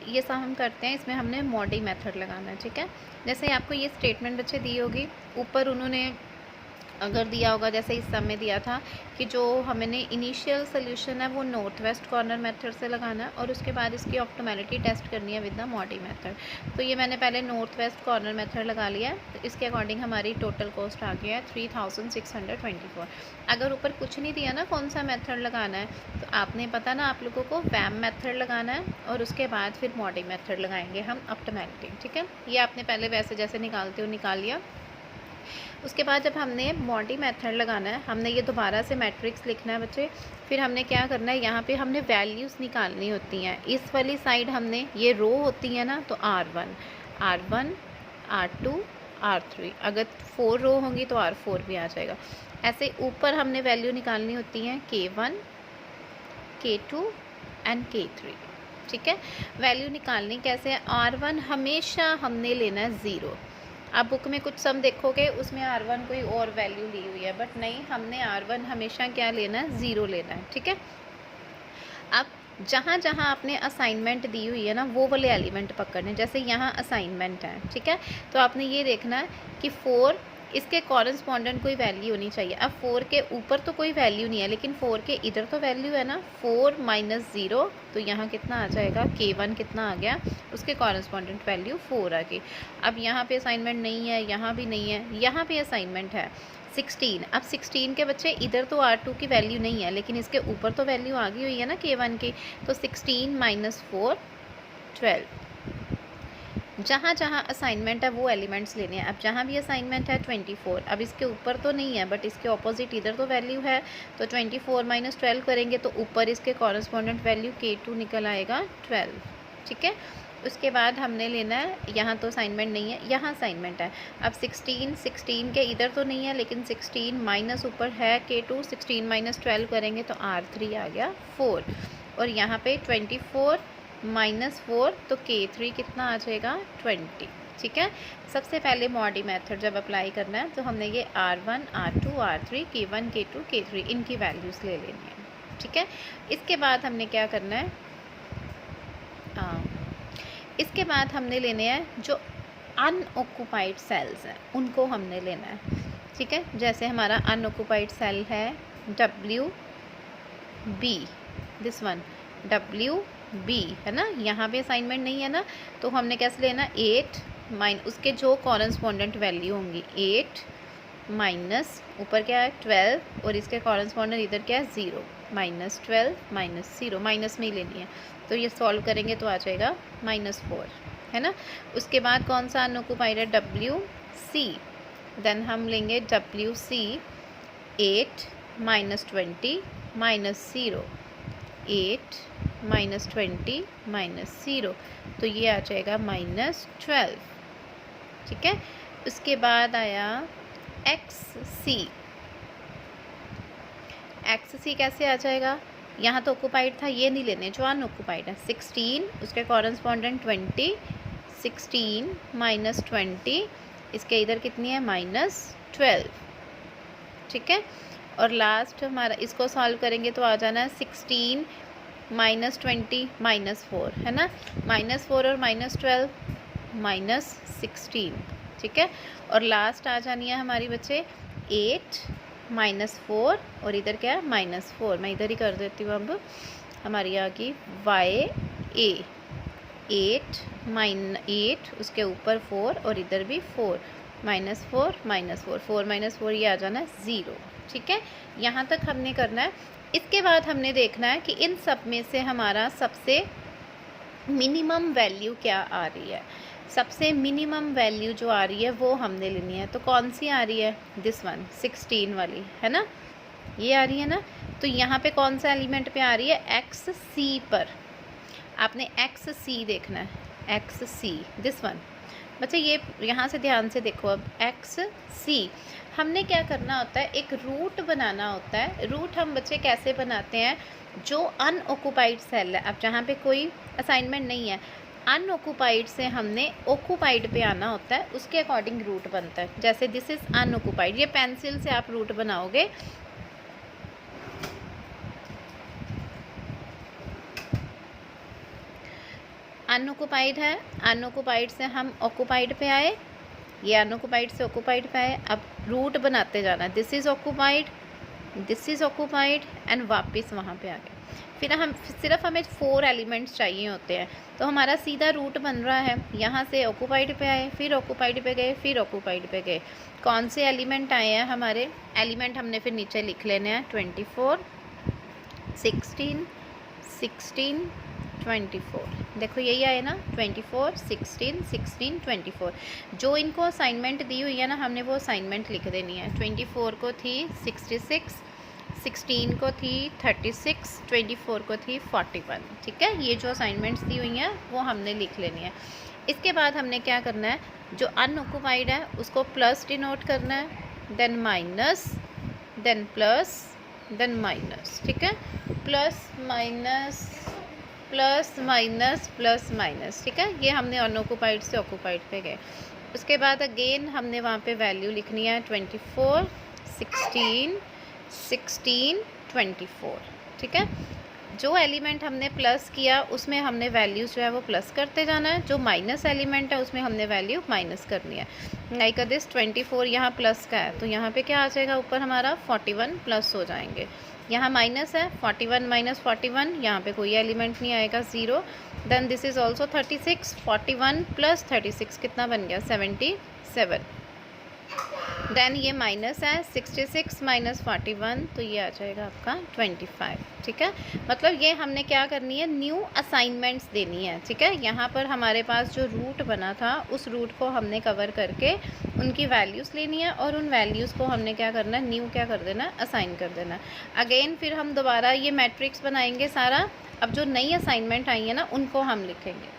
ये सब हम करते हैं, इसमें हमने मॉडी मेथड लगाना है, ठीक है। जैसे आपको ये स्टेटमेंट बच्चे दी होगी, ऊपर उन्होंने अगर दिया होगा, जैसे इस सब में दिया था कि जो हमने इनिशियल सोल्यूशन है वो नॉर्थ वेस्ट कॉर्नर मेथड से लगाना है और उसके बाद इसकी ऑप्टिमैलिटी टेस्ट करनी है विद द मॉडी मेथड। तो ये मैंने पहले नॉर्थ वेस्ट कॉर्नर मेथड लगा लिया है, तो इसके अकॉर्डिंग हमारी टोटल कॉस्ट आ गया है 3624। अगर ऊपर कुछ नहीं दिया ना कौन सा मेथड लगाना है, तो आपने पता ना आप लोगों को वैम मेथड लगाना है और उसके बाद फिर मॉडी मेथड लगाएंगे हम ऑप्टिमैलिटी, ठीक है। ये आपने पहले वैसे जैसे निकालते हो निकाल लिया। उसके बाद जब हमने मॉडी मेथड लगाना है, हमने ये दोबारा से मैट्रिक्स लिखना है बच्चे। फिर हमने क्या करना है, यहाँ पे हमने वैल्यूज़ निकालनी होती हैं। इस वाली साइड हमने ये रो होती है ना, तो R1 R2 R3, अगर 4 रो होंगी तो R4 भी आ जाएगा। ऐसे ऊपर हमने वैल्यू निकालनी होती हैं K1 K2 एंड K3, ठीक है। वैल्यू निकालनी कैसे है, R1 हमेशा हमने लेना है 0। आप बुक में कुछ सम देखोगे उसमें R1 कोई और वैल्यू ली हुई है, बट नहीं, हमने R1 हमेशा क्या लेना है, 0 लेना है, ठीक है। अब जहाँ जहाँ आपने असाइनमेंट दी हुई है ना वो वाले एलिमेंट पकड़ने, जैसे यहाँ असाइनमेंट है, ठीक है। तो आपने ये देखना है कि 4 इसके कॉरेस्पॉन्डेंट कोई वैल्यू होनी चाहिए। अब 4 के ऊपर तो कोई वैल्यू नहीं है, लेकिन 4 के इधर तो वैल्यू है ना, 4 - 0, तो यहाँ कितना आ जाएगा, K1 कितना आ गया, उसके कॉरेस्पॉन्डेंट वैल्यू 4 आ गई। अब यहाँ पे असाइनमेंट नहीं है, यहाँ भी नहीं है, यहाँ पे असाइनमेंट है 16। अब 16 के बच्चे इधर तो R2 की वैल्यू नहीं है, लेकिन इसके ऊपर तो वैल्यू आ गई हुई है ना K1 की, तो 16 - 4 12। जहाँ जहाँ असाइनमेंट है वो एलिमेंट्स लेने हैं। अब जहाँ भी असाइनमेंट है 24, अब इसके ऊपर तो नहीं है बट इसके ऑपोजिट इधर तो वैल्यू है, तो 24 - 12 करेंगे तो ऊपर इसके कॉरेस्पॉन्डेंट वैल्यू K2 निकल आएगा 12, ठीक है। उसके बाद हमने लेना है, यहाँ तो असाइनमेंट नहीं है, यहाँ असाइनमेंट है। अब 16 के इधर तो नहीं है, लेकिन 16 माइनस ऊपर है K2, 16 - 12 करेंगे तो R3 आ गया 4, और यहाँ पे 24 - 4, तो K3 कितना आ जाएगा 20, ठीक है। सबसे पहले मॉडी मेथड जब अप्लाई करना है तो हमने ये R1 R2 R3 K1 K2 K3 इनकी वैल्यूज़ ले लेनी है, ठीक है। इसके बाद हमने क्या करना है, इसके बाद हमने लेने हैं जो अनऑक्यूपाइड सेल्स हैं उनको हमने लेना है, ठीक है। जैसे हमारा अनऑक्यूपाइड सेल है WB, दिस वन WB है ना, यहाँ पे असाइनमेंट नहीं है ना, तो हमने कैसे लेना, 8 उसके जो कॉरेस्पॉन्डेंट वैल्यू होंगी 8 माइनस ऊपर क्या है 12, और इसके कॉरेस्पॉन्डेंट इधर क्या है 0, -12 -0, माइनस में ही लेनी है। तो ये सॉल्व करेंगे तो आ जाएगा -4, है ना। उसके बाद कौन सा अनऑक्यूपाइड है, WC, देन हम लेंगे WC 8 - 20 -0, 8 - 20 -0, तो ये आ जाएगा -12, ठीक है। उसके बाद आया XC, XC कैसे आ जाएगा, यहाँ तो ऑक्यूपाइड था, ये नहीं लेने, जो अनऑक्यूपाइड है 16, उसके कॉरेस्पॉन्डेंट 20, 16 - 20, इसके इधर कितनी है -12, ठीक है। और लास्ट हमारा इसको सॉल्व करेंगे तो आ जाना है 16 - 20 -4, है ना, -4 और -12 -16, ठीक है। और लास्ट आ जानी है हमारी बच्चे 8 -4, और इधर क्या है -4, मैं इधर ही कर देती हूँ। अब हमारी आ गई YA 8 उसके ऊपर 4 और इधर भी 4 -4 -4 4 -4, ये आ जाना है 0, ठीक है। यहाँ तक हमने करना है। इसके बाद हमने देखना है कि इन सब में से हमारा सबसे मिनिमम वैल्यू क्या आ रही है। सबसे मिनिमम वैल्यू जो आ रही है वो हमने लेनी है, तो कौन सी आ रही है, दिस वन 16 वाली, है ना, ये आ रही है ना। तो यहाँ पे कौन सा एलिमेंट पे आ रही है, XC पर, आपने XC देखना है, XC दिस वन। बच्चे ये यहाँ से ध्यान से देखो, अब XC हमने क्या करना होता है, एक रूट बनाना होता है। रूट हम बच्चे कैसे बनाते हैं, जो अनऑक्यूपाइड सेल है, अब जहाँ पे कोई असाइनमेंट नहीं है, अनऑक्यूपाइड से हमने ऑक्यूपाइड पे आना होता है, उसके अकॉर्डिंग रूट बनता है। जैसे दिस इज़ अनऑक्यूपाइड, ये पेंसिल से आप रूट बनाओगे। अनऑक्युपाइड है, अनऑक्युपाइड से हम ऑक्युपाइड पे आए, ये अनऑक्युपाइड से ऑक्युपाइड पे आए। अब रूट बनाते जाना, this is occupied, this is occupied and वापस वहाँ पे आ गए। फिर सिर्फ हमें 4 एलिमेंट्स चाहिए होते हैं, तो हमारा सीधा रूट बन रहा है। यहाँ से ऑक्युपाइड पे आए, फिर ऑक्युपाइड पे गए, फिर ऑक्युपाइड पे गए। कौन से एलिमेंट आए हैं हमारे? एलिमेंट हमने फिर नीचे लिख लेने हैं, 24, 16, 16, 24। देखो यही आए ना, 24, 16, 16, 24। जो इनको असाइनमेंट दी हुई है ना, हमने वो असाइनमेंट लिख देनी है। 24 को थी 66, 16 को थी 36, 24 को थी 41। ठीक है, ये जो असाइनमेंट्स दी हुई हैं वो हमने लिख लेनी है। इसके बाद हमने क्या करना है, जो अनऑक्युपाइड है उसको प्लस डिनोट करना है, then minus, then plus, then minus. ठीक है, plus minus, plus minus, plus minus. ठीक है, ये हमने अनऑक्युपाइड से ऑक्युपाइड पे गए। उसके बाद अगेन हमने वहाँ पे वैल्यू लिखनी है, 24, 16, 16, 24। ठीक है, जो एलिमेंट हमने प्लस किया उसमें हमने वैल्यूज़ जो है वो प्लस करते जाना है, जो माइनस एलिमेंट है उसमें हमने वैल्यू माइनस करनी है। लाइक दिस 24 यहाँ प्लस का है, तो यहाँ पे क्या आ जाएगा, ऊपर हमारा 41 प्लस हो जाएंगे। यहाँ माइनस है, 41 माइनस 41, यहाँ पे कोई एलिमेंट नहीं आएगा, 0। Then this is also 36, 41 plus 36 कितना बन गया, 77। देन ये माइनस है, 66 माइनस 41, तो ये आ जाएगा आपका 25। ठीक है, मतलब ये हमने क्या करनी है, न्यू असाइनमेंट्स देनी है। ठीक है, यहाँ पर हमारे पास जो रूट बना था उस रूट को हमने कवर करके उनकी वैल्यूज़ लेनी है, और उन वैल्यूज़ को हमने क्या करना है, न्यू क्या कर देना है, असाइन कर देना है। अगेन फिर हम दोबारा ये मैट्रिक्स बनाएंगे सारा। अब जो नई असाइनमेंट आई है ना, उनको हम लिखेंगे।